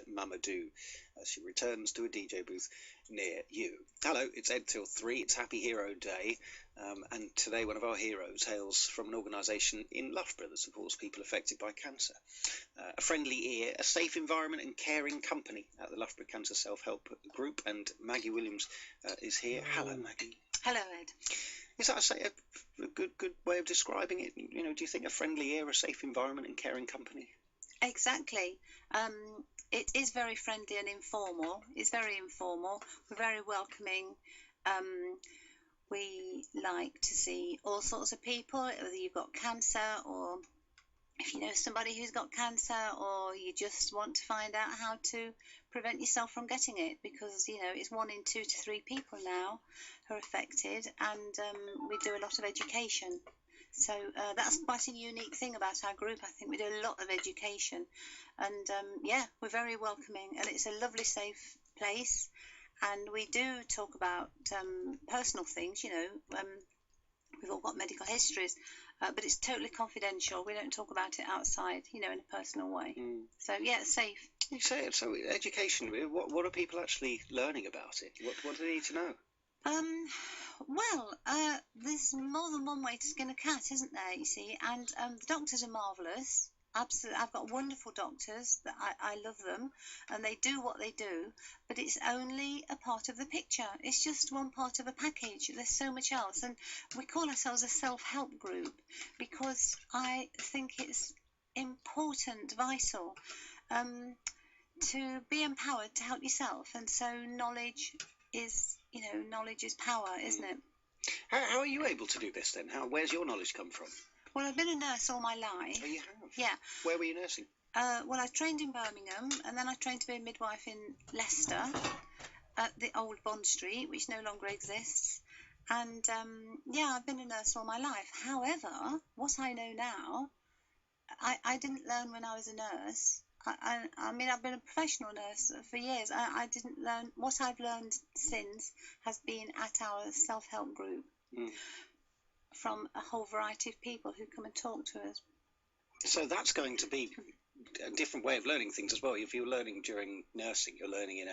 Mama Do as she returns to a DJ booth near you. Hello, it's Ed till 3. It's Happy Hero Day, and today one of our heroes hails from an organisation in Loughborough that supports people affected by cancer. A friendly ear, a safe environment, and caring company at the Loughborough Cancer Self-Help Group. And Maggie Williams is here. Hello, Maggie. Hello, Ed. Is that a good way of describing it? You know, do you think a friendly ear, a safe environment, and caring company? Exactly. It is very friendly and informal. It's very informal. We're very welcoming. We like to see all sorts of people, whether you've got cancer or if you know somebody who's got cancer, or you just want to find out how to prevent yourself from getting it, because it's 1 in 2 to 3 people now who are affected, and we do a lot of education. So that's quite a unique thing about our group. I think we do a lot of education, and we're very welcoming, and it's a lovely, safe place. And we do talk about personal things. We've all got medical histories, but it's totally confidential. We don't talk about it outside, in a personal way. So yeah, it's safe. You say it. So education. What are people actually learning about it? What do they need to know? There's more than one way to skin a cat, isn't there, you see? And the doctors are marvellous. Absolutely. I've got wonderful doctors that I love them, and they do what they do, but it's only a part of the picture. It's just one part of a package. There's so much else, and we call ourselves a self-help group because I think it's important, vital, to be empowered to help yourself. And so knowledge is power, isn't it? How are you able to do this then? Where's your knowledge come from? Well, I've been a nurse all my life. Oh, you have? Yeah. Where were you nursing? Well, I trained in Birmingham, and then I trained to be a midwife in Leicester at the old Bond Street, which no longer exists. And I've been a nurse all my life. However, what I know now, I didn't learn when I was a nurse. I mean, I've been a professional nurse for years. I didn't learn. What I've learned since has been at our self-help group. From a whole variety of people who come and talk to us. So that's going to be a different way of learning things as well. If you're learning during nursing, you're learning in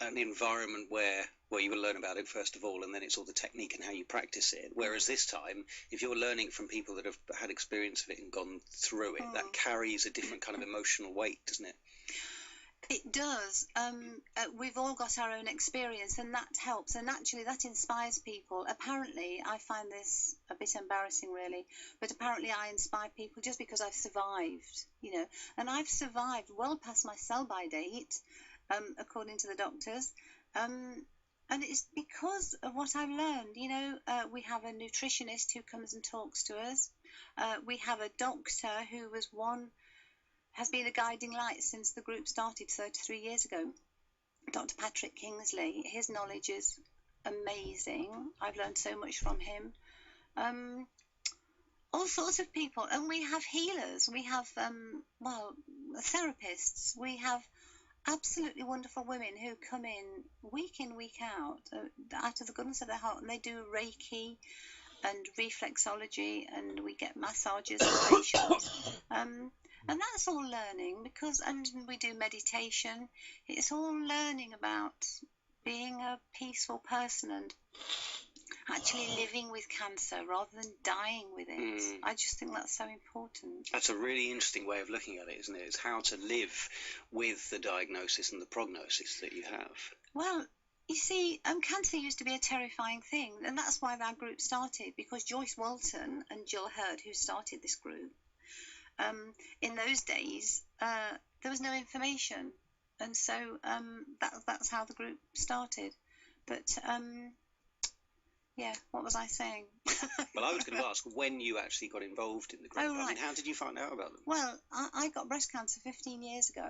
an environment where you will learn about it first of all, and then it's all the technique and how you practice it. Whereas this time, if you're learning from people that have had experience of it and gone through it, that carries a different kind of emotional weight, doesn't it? It does. We've all got our own experience, and that helps, and actually that inspires people. Apparently, I find this a bit embarrassing really, but apparently I inspire people just because I've survived, and I've survived well past my sell-by date, according to the doctors, and it's because of what I've learned. We have a nutritionist who comes and talks to us. We have a doctor who has been a guiding light since the group started 33 years ago. Dr. Patrick Kingsley, his knowledge is amazing. I've learned so much from him. All sorts of people. And we have healers. We have, therapists. We have absolutely wonderful women who come in, week out of the goodness of their heart, and they do Reiki and reflexology, and we get massages for patients. And that's all learning and we do meditation. It's all learning about being a peaceful person and actually living with cancer rather than dying with it. I just think that's so important. That's a really interesting way of looking at it, isn't it? It's how to live with the diagnosis and the prognosis that you have. Well, you see, cancer used to be a terrifying thing, and that's why our group started, because Joyce Walton and Jill Hurd, who started this group, in those days, there was no information, and so that's how the group started. But what was I saying? Well, I was going to ask when you actually got involved in the group. Oh, right. I mean, how did you find out about them? Well, I got breast cancer 15 years ago,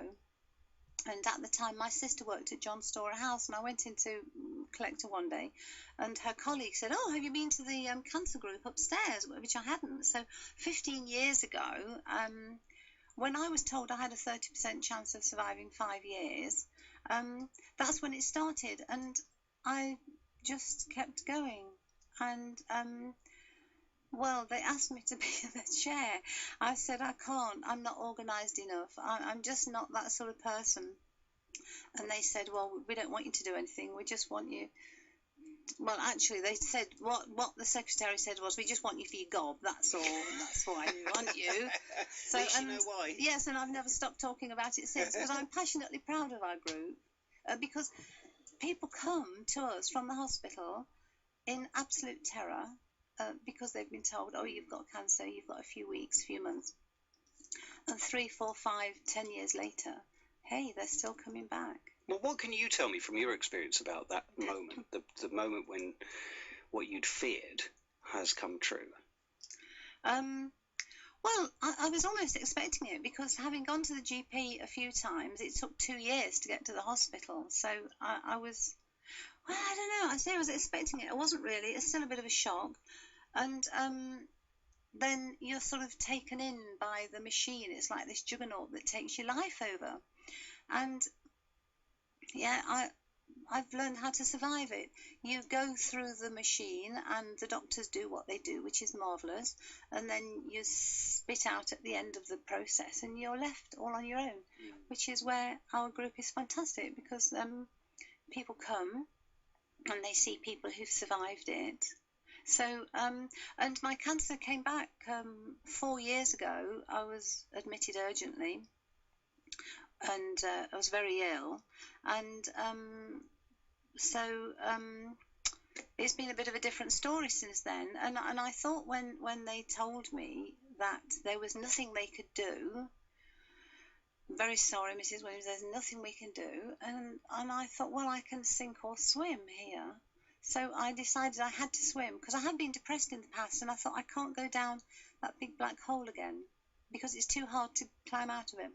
and at the time my sister worked at John Storer House, and I went in to collect her one day, and her colleague said, "Oh, have you been to the cancer group upstairs?" Which I hadn't. So 15 years ago, when I was told I had a 30% chance of surviving 5 years, that's when it started, and I just kept going. And Well, they asked me to be the chair. I said I can't. I'm not organised enough. I'm just not that sort of person. And they said, well, we don't want you to do anything. We just want you. Well, actually, they said what the secretary said was, we just want you for your gob. That's all. That's why we want you. So, At least you know why. Yes, and I've never stopped talking about it since, because I'm passionately proud of our group, because people come to us from the hospital in absolute terror, because they've been told, oh, you've got cancer, you've got a few weeks, few months, and 3, 4, 5, 10 years later, hey, they're still coming back. Well, what can you tell me from your experience about that moment, the moment when what you'd feared has come true? Well, I was almost expecting it, because having gone to the GP a few times, it took 2 years to get to the hospital. So I was, well, I don't know. I say I was expecting it. I wasn't really. It's still a bit of a shock. And then you're sort of taken in by the machine. It's like this juggernaut that takes your life over. And yeah, I've learned how to survive it. You go through the machine and the doctors do what they do, which is marvellous, and then you spit out at the end of the process and you're left all on your own, which is where our group is fantastic, because people come and they see people who've survived it. So, and my cancer came back 4 years ago. I was admitted urgently, and I was very ill, and so it's been a bit of a different story since then. And I thought when they told me that there was nothing they could do, I'm very sorry, Mrs. Williams, there's nothing we can do. And I thought, well, I can sink or swim here. So I decided I had to swim, because I had been depressed in the past, and I thought I can't go down that big black hole again, because it's too hard to climb out of it.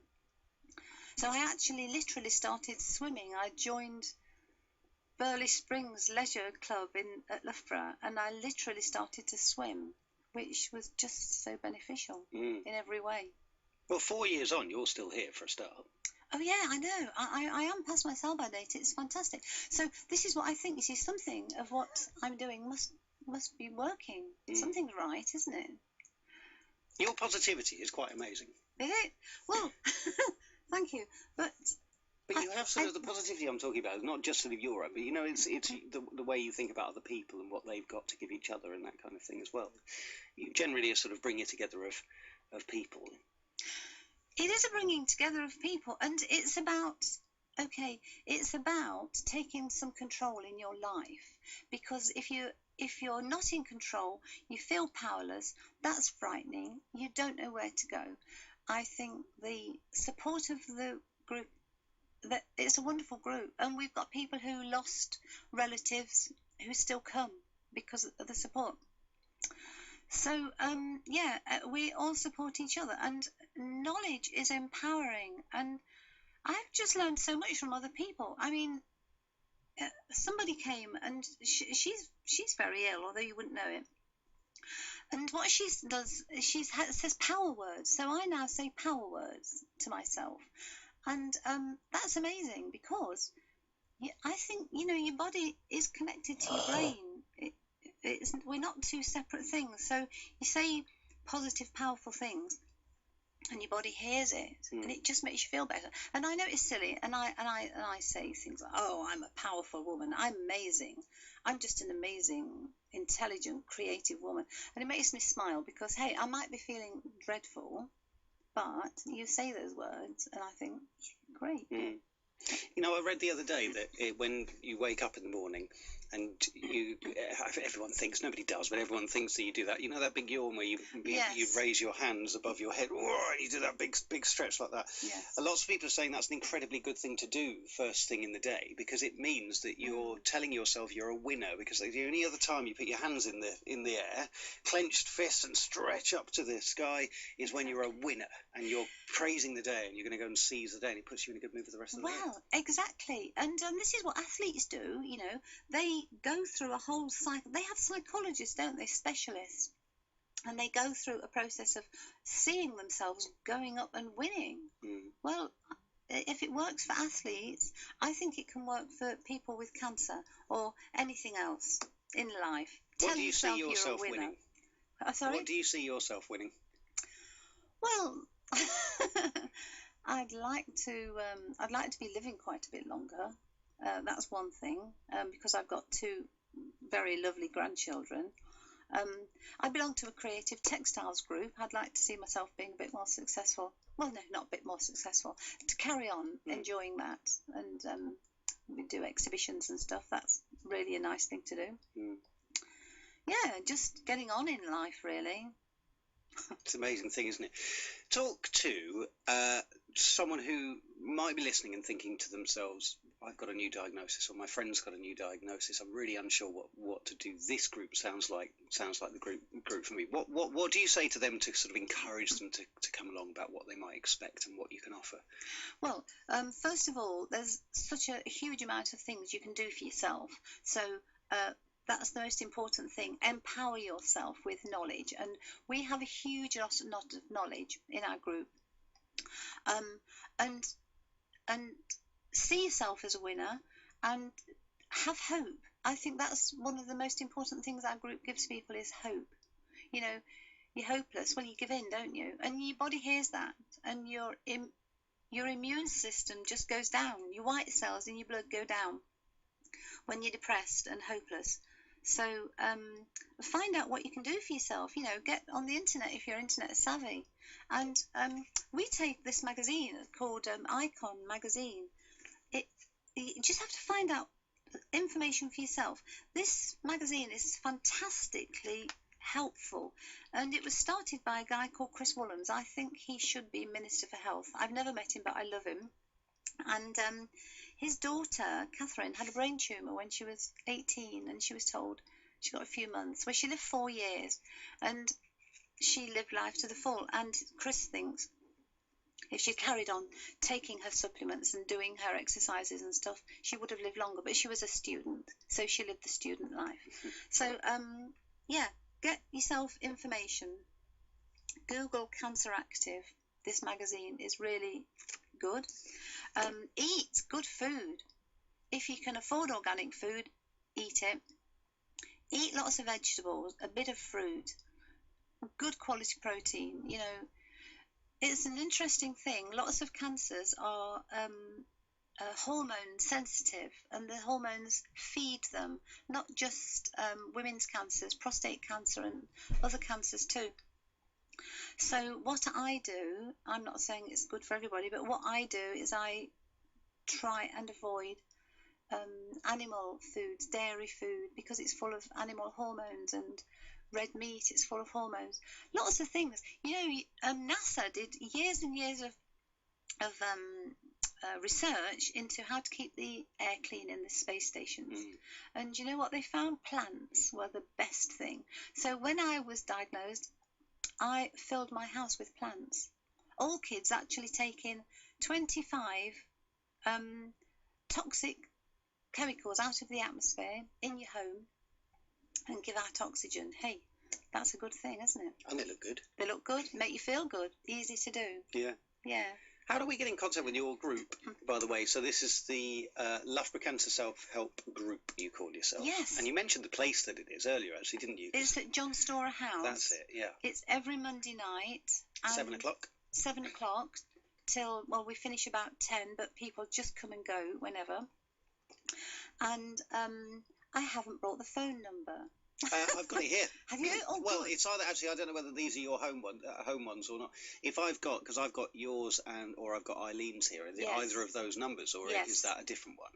So I actually literally started swimming. I joined Burley Springs Leisure Club at Loughborough, and I literally started to swim, which was just so beneficial in every way. Well, 4 years on, you're still here for a start. Oh yeah, I know. I am past my sell-by date. It's fantastic. So this is what I think. You see, something of what I'm doing must be working. Something's right, isn't it? Your positivity is quite amazing. Is it? Well, thank you. But you have sort of the positivity I'm talking about, not just sort of your own, but it's the way you think about other people and what they've got to give each other and that kind of thing as well. You generally are sort of bringing together of people. It is a bringing together of people, and it's about taking some control in your life, because if you're not in control, you feel powerless. That's frightening. You don't know where to go. I think the support of the group, that it's a wonderful group, and we've got people who lost relatives who still come because of the support. So we all support each other, and knowledge is empowering, and I've just learned so much from other people. I mean, somebody came, and she's very ill, although you wouldn't know it. And what she does, says power words. So I now say power words to myself, and that's amazing, because I think your body is connected to your brain. We're not two separate things. So you say positive, powerful things, and your body hears it, and it just makes you feel better. And I know it's silly, and I say things like, "Oh, I'm a powerful woman. I'm amazing. I'm just an amazing, intelligent, creative woman," and it makes me smile, because hey, I might be feeling dreadful, but you say those words, and I think, great. I read the other day that when you wake up in the morning and everyone thinks, nobody does, but everyone thinks that you do that. You know that big yawn where you raise your hands above your head, and you do that big stretch like that. Yes. Lots of people are saying that's an incredibly good thing to do first thing in the day, because it means that you're telling yourself you're a winner, because the only other time you put your hands in the air, clenched fists, and stretch up to the sky is when you're a winner, and you're praising the day, and you're going to go and seize the day, and it puts you in a good mood for the rest of the day. Well, exactly. And this is what athletes do. They go through a whole cycle. They have psychologists, don't they, specialists, and they go through a process of seeing themselves going up and winning. Well, if it works for athletes, I think it can work for people with cancer or anything else in life. What do you see yourself winning? Sorry? What do you see yourself winning? Well, I'd like to be living quite a bit longer. That's one thing, because I've got two very lovely grandchildren. Um, I belong to a creative textiles group. I'd like to see myself being a bit more successful. Well, no, not a bit more successful. To carry on enjoying that, and we do exhibitions and stuff. That's really a nice thing to do. Yeah, just getting on in life, really. It's an amazing thing, isn't it? Talk to someone who might be listening and thinking to themselves, I've got a new diagnosis, or my friend's got a new diagnosis. I'm really unsure what to do. This group sounds like the group for me. What do you say to them to sort of encourage them to come along, about what they might expect and what you can offer? Well, first of all, there's such a huge amount of things you can do for yourself. So that's the most important thing. Empower yourself with knowledge, and we have a huge lot of knowledge in our group. And see yourself as a winner, and have hope. I think that's one of the most important things our group gives people, is hope. You know, you're hopeless, well, you give in, don't you? And your body hears that, and your immune system just goes down. Your white cells in your blood go down when you're depressed and hopeless. So find out what you can do for yourself. Get on the internet if you're internet savvy. And we take this magazine called Icon magazine. You just have to find out information for yourself. This magazine is fantastically helpful, and it was started by a guy called Chris Wollams. I think he should be Minister for Health. I've never met him, but I love him. And his daughter Catherine had a brain tumour when she was 18, and she was told she got a few months. Well, she lived 4 years, and she lived life to the full. And Chris thinks if she carried on taking her supplements and doing her exercises and stuff, she would have lived longer. But she was a student, so she lived the student life. So, get yourself information. Google Cancer Active. This magazine is really good. Eat good food. If you can afford organic food, eat it. Eat lots of vegetables, a bit of fruit, good quality protein. It's an interesting thing. Lots of cancers are hormone sensitive, and the hormones feed them, not just women's cancers, prostate cancer and other cancers too. So what I do, I'm not saying it's good for everybody, but what I do is I try and avoid animal foods, dairy food, because it's full of animal hormones, and red meat, it's full of hormones. Lots of things. NASA did years and years of research into how to keep the air clean in the space stations. And you know what they found? Plants were the best thing. So when I was diagnosed, I filled my house with plants. All kids actually take in 25 toxic chemicals out of the atmosphere in your home and give out oxygen. Hey, that's a good thing, isn't it? And they look good. They look good, make you feel good, easy to do. Yeah. How do we get in contact with your group, by the way? So this is the Loughborough Cancer Self-Help Group, you call yourself. Yes. And you mentioned the place that it is earlier, actually, didn't you? It's at John Storer House. That's it, yeah. It's every Monday night. 7 o'clock? 7 o'clock till, well, we finish about 10, but people just come and go whenever. And I haven't brought the phone number. I've got it here. Have you? Oh, well, good. it's either, actually, I don't know whether these are your home ones or not. If because I've got yours or I've got Eileen's here. Is it either of those numbers, or is that a different one?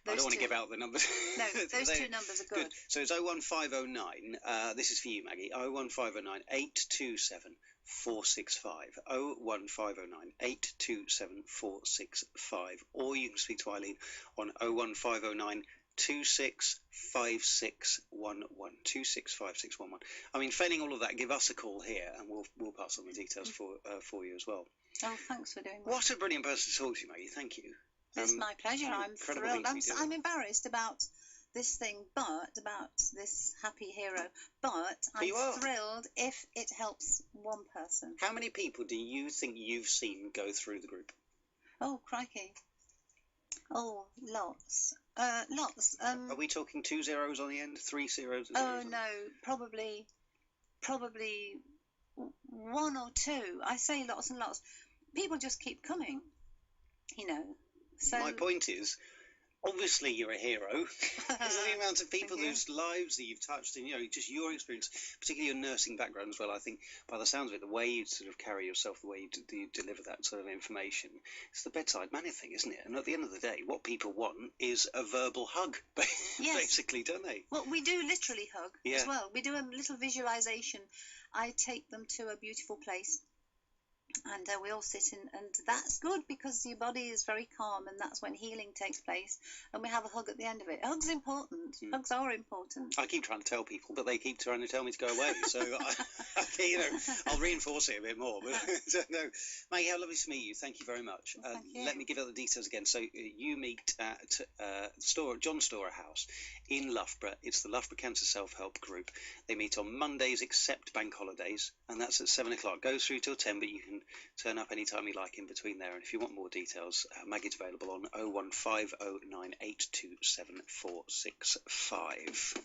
I don't want to give out the numbers. No, those two numbers are good. So it's 01509. This is for you, Maggie. 01509 827 465. 01509 827 465. Or you can speak to Eileen on 01509 265611. 265611. I mean, failing all of that, give us a call here, and we'll pass on the details for you as well. Oh, thanks for doing that. What a brilliant person to talk to, Maggie. Thank you. It's my pleasure. I'm thrilled. I'm embarrassed about this thing, about this happy hero, but I'm thrilled if it helps one person. How many people do you think you've seen go through the group? Oh, crikey. Oh, lots. Lots. Are we talking 2 zeros on the end? 3 zeros? Oh, no, probably probably one or two. I say lots and lots. People just keep coming, you know. So My point is, obviously you're a hero. Because of the amount of people whose lives that you've touched, and just your experience, particularly your nursing background as well. I think by the sounds of it, the way you sort of carry yourself, the way you deliver that sort of information, it's the bedside manner thing, isn't it? And at the end of the day, what people want is a verbal hug, basically, don't they? Well, we do literally hug as well. We do a little visualization. I take them to a beautiful place, and we all sit in, and that's good because your body is very calm, and that's when healing takes place, and we have a hug at the end of it. Hugs important. Hugs are important. I keep trying to tell people, but they keep trying to tell me to go away, so I'll reinforce it a bit more, but no. Maggie, how lovely to meet you. Thank you very much. Thank you. Let me give out the details again. So you meet at John Storer House in Loughborough. It's the Loughborough Cancer Self-Help Group. They meet on Mondays except bank holidays, and that's at 7 o'clock. Goes through till 10, but you can turn up anytime you like in between there. And if you want more details, Maggie's available on 01509827465.